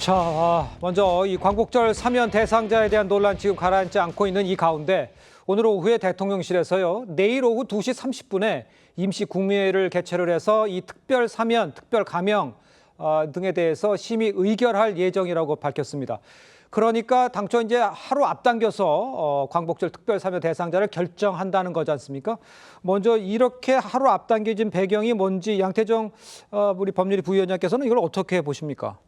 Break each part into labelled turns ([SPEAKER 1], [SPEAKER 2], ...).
[SPEAKER 1] 자, 먼저 이 광복절 사면 대상자에 대한 논란 지금 가라앉지 않고 있는 이 가운데 오늘 오후에 대통령실에서요. 내일 오후 2시 30분에 임시 국무회의를 개최를 해서 이 특별 사면, 특별 감형 등에 대해서 심의 의결할 예정이라고 밝혔습니다. 그러니까 당초 이제 하루 앞당겨서 광복절 특별 사면 대상자를 결정한다는 거지 않습니까? 먼저 이렇게 하루 앞당겨진 배경이 뭔지 양태정 우리 법률위 부위원장께서는 이걸 어떻게 보십니까?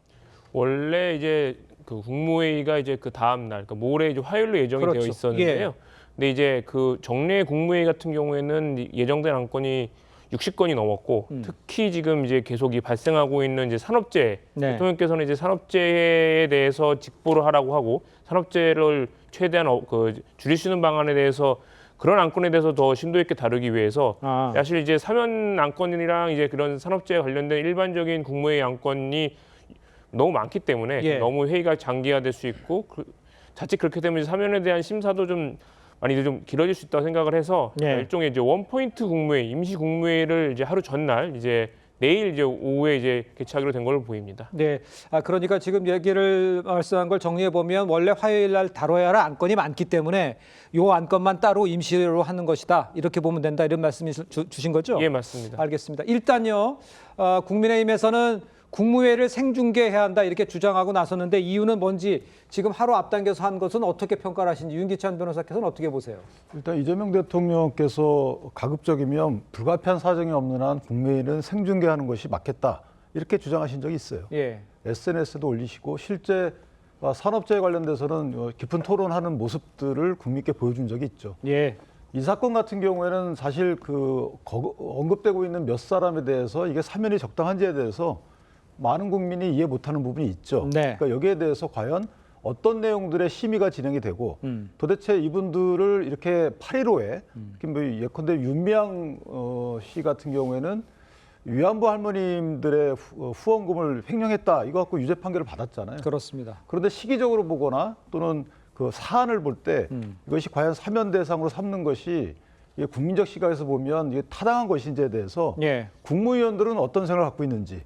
[SPEAKER 2] 원래 이제 그 국무회의가 이제 그 다음 날, 그러니까 모레 이제 화요일로 예정이
[SPEAKER 1] 그렇죠.
[SPEAKER 2] 되어 있었는데요.
[SPEAKER 1] 예.
[SPEAKER 2] 근데 이제 그 정례 국무회의 같은 경우에는 예정된 안건이 60건이 넘었고 특히 지금 이제 계속 이 발생하고 있는 이제 산업재해,
[SPEAKER 1] 네.
[SPEAKER 2] 대통령께서는 이제 산업재해에 대해서 직보를 하라고 하고 산업재해를 최대한 줄이시는 방안에 대해서 그런 안건에 대해서 더 심도 있게 다루기 위해서 사실 이제 사면 안건이랑 이제 그런 산업재해 관련된 일반적인 국무회의 안건이 너무 많기 때문에
[SPEAKER 1] 예.
[SPEAKER 2] 너무 회의가 장기화될 수 있고 자칫 그렇게 되면 이제 사면에 대한 심사도 좀 많이 좀 길어질 수 있다고 생각을 해서
[SPEAKER 1] 예.
[SPEAKER 2] 일종의 이제 원포인트 국무회의, 임시 국무회의를 이제 하루 전날 이제 내일 이제 오후에 이제 개최하기로 된 걸로 보입니다.
[SPEAKER 1] 네, 그러니까 지금 얘기를 말씀한 걸 정리해 보면 원래 화요일 날 다뤄야 할 안건이 많기 때문에 요 안건만 따로 임시로 하는 것이다 이렇게 보면 된다 이런 말씀이 주신 거죠?
[SPEAKER 2] 예, 맞습니다.
[SPEAKER 1] 알겠습니다. 일단요, 국민의힘에서는 국무회의를 생중계해야 한다 이렇게 주장하고 나섰는데 이유는 뭔지 지금 하루 앞당겨서 한 것은 어떻게 평가를 하시는지 윤기찬 변호사께서는 어떻게 보세요?
[SPEAKER 3] 일단 이재명 대통령께서 가급적이면 불가피한 사정이 없는 한 국무회의는 생중계하는 것이 맞겠다 이렇게 주장하신 적이 있어요.
[SPEAKER 1] 예.
[SPEAKER 3] SNS도 올리시고 실제 산업재해 관련돼서는 깊은 토론하는 모습들을 국민께 보여준 적이 있죠.
[SPEAKER 1] 예.
[SPEAKER 3] 이 사건 같은 경우에는 사실 언급되고 있는 몇 사람에 대해서 이게 사면이 적당한지에 대해서 많은 국민이 이해 못하는 부분이 있죠.
[SPEAKER 1] 네.
[SPEAKER 3] 그러니까 여기에 대해서 과연 어떤 내용들의 심의가 진행이 되고 도대체 이분들을 이렇게 8.15에 특히 뭐 예컨대 윤미향 씨 같은 경우에는 위안부 할머님들의 후원금을 횡령했다 이거 갖고 유죄 판결을 받았잖아요.
[SPEAKER 1] 그렇습니다.
[SPEAKER 3] 그런데 시기적으로 보거나 또는 그 사안을 볼 때 이것이 과연 사면 대상으로 삼는 것이 이게 국민적 시각에서 보면 이게 타당한 것인지에 대해서
[SPEAKER 1] 예.
[SPEAKER 3] 국무위원들은 어떤 생각을 갖고 있는지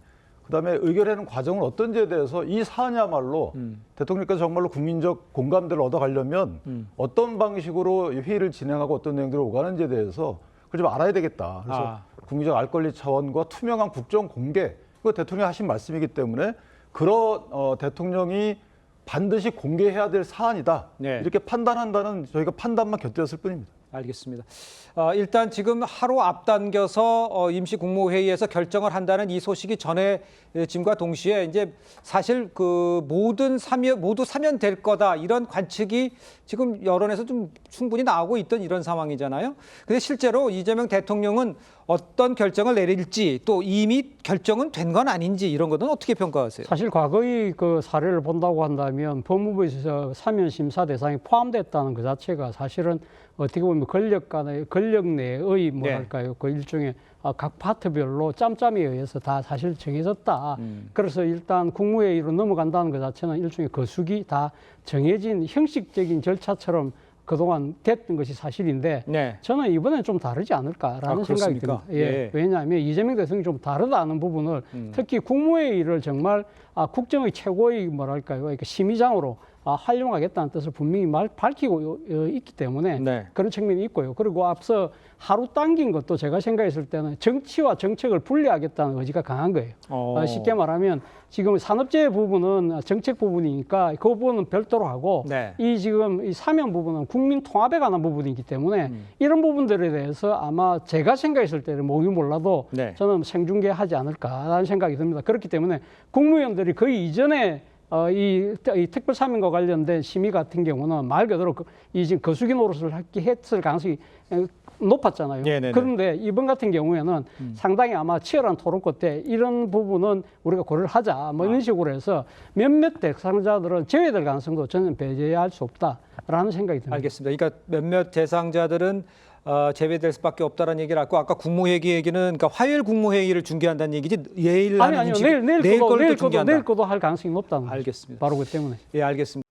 [SPEAKER 3] 그다음에 의결하는 과정은 어떤지에 대해서 이 사안이야말로 대통령께서 정말로 국민적 공감대를 얻어가려면 어떤 방식으로 회의를 진행하고 어떤 내용들을 오가는지에 대해서 그걸 좀 알아야 되겠다. 그래서 국민적 알 권리 차원과 투명한 국정 공개 이거 대통령이 하신 말씀이기 때문에 그런 대통령이 반드시 공개해야 될 사안이다.
[SPEAKER 1] 네.
[SPEAKER 3] 이렇게 판단한다는 저희가 판단만 곁들였을 뿐입니다.
[SPEAKER 1] 알겠습니다. 일단 지금 하루 앞당겨서 임시 국무회의에서 결정을 한다는 이 소식이 전해짐과 동시에 이제 사실 그 모두 사면될 거다 이런 관측이 지금 여론에서 좀 충분히 나오고 있던 이런 상황이잖아요. 근데 실제로 이재명 대통령은 어떤 결정을 내릴지 또 이미 결정은 된 건 아닌지 이런 것은 어떻게 평가하세요?
[SPEAKER 4] 사실 과거의 그 사례를 본다고 한다면 법무부에서 사면 심사 대상에 포함됐다는 그 자체가 사실은 어떻게 보면 권력 내의 뭐랄까요 그 일종의 각 파트별로 짬짬이에 의해서 다 사실 정해졌다. 그래서 일단 국무회의로 넘어간다는 것 자체는 일종의 거수기 다 정해진 형식적인 절차처럼 그동안 됐던 것이 사실인데
[SPEAKER 1] 네.
[SPEAKER 4] 저는 이번엔 좀 다르지 않을까라는 생각이 듭니다.
[SPEAKER 1] 예.
[SPEAKER 4] 왜냐하면 이재명 대통령이 좀 다르다는 부분을 특히 국무회의를 정말 국정의 최고의 뭐랄까요 심의장으로 활용하겠다는 뜻을 분명히 밝히고 있기 때문에
[SPEAKER 1] 네.
[SPEAKER 4] 그런 측면이 있고요. 그리고 앞서 하루 당긴 것도 제가 생각했을 때는 정치와 정책을 분리하겠다는 의지가 강한 거예요. 쉽게 말하면 지금 산업재해 부분은 정책 부분이니까 그 부분은 별도로 하고
[SPEAKER 1] 네.
[SPEAKER 4] 지금 이 사면 부분은 국민 통합에 관한 부분이기 때문에 이런 부분들에 대해서 아마 제가 생각했을 때는 모르긴 몰라도
[SPEAKER 1] 네.
[SPEAKER 4] 저는 생중계하지 않을까라는 생각이 듭니다. 그렇기 때문에 국무위원들이 거의 이전에 이 특별 사면과 관련된 심의 같은 경우는 말 그대로 이 지금 거수기 노릇을 했을 가능성이 높았잖아요.
[SPEAKER 1] 네네네.
[SPEAKER 4] 그런데 이번 같은 경우에는 상당히 아마 치열한 토론 끝에 이런 부분은 우리가 고려를 하자 뭐 이런 식으로 해서 몇몇 대상자들은 제외될 가능성도 저는 배제할 수 없다라는 생각이 듭니다.
[SPEAKER 1] 알겠습니다. 그러니까 몇몇 대상자들은 제외될 수밖에 없다는 얘기를 하고 아까 국무회의 얘기는 그러니까 화요일 국무회의를 중계한다는 얘기지 내일 하는
[SPEAKER 4] 아니요.
[SPEAKER 1] 내일 거를 또 중계한다.
[SPEAKER 4] 내일 거도 할 가능성이 높다는 거죠.
[SPEAKER 1] 알겠습니다.
[SPEAKER 4] 바로 그 때문에.
[SPEAKER 1] 예, 알겠습니다.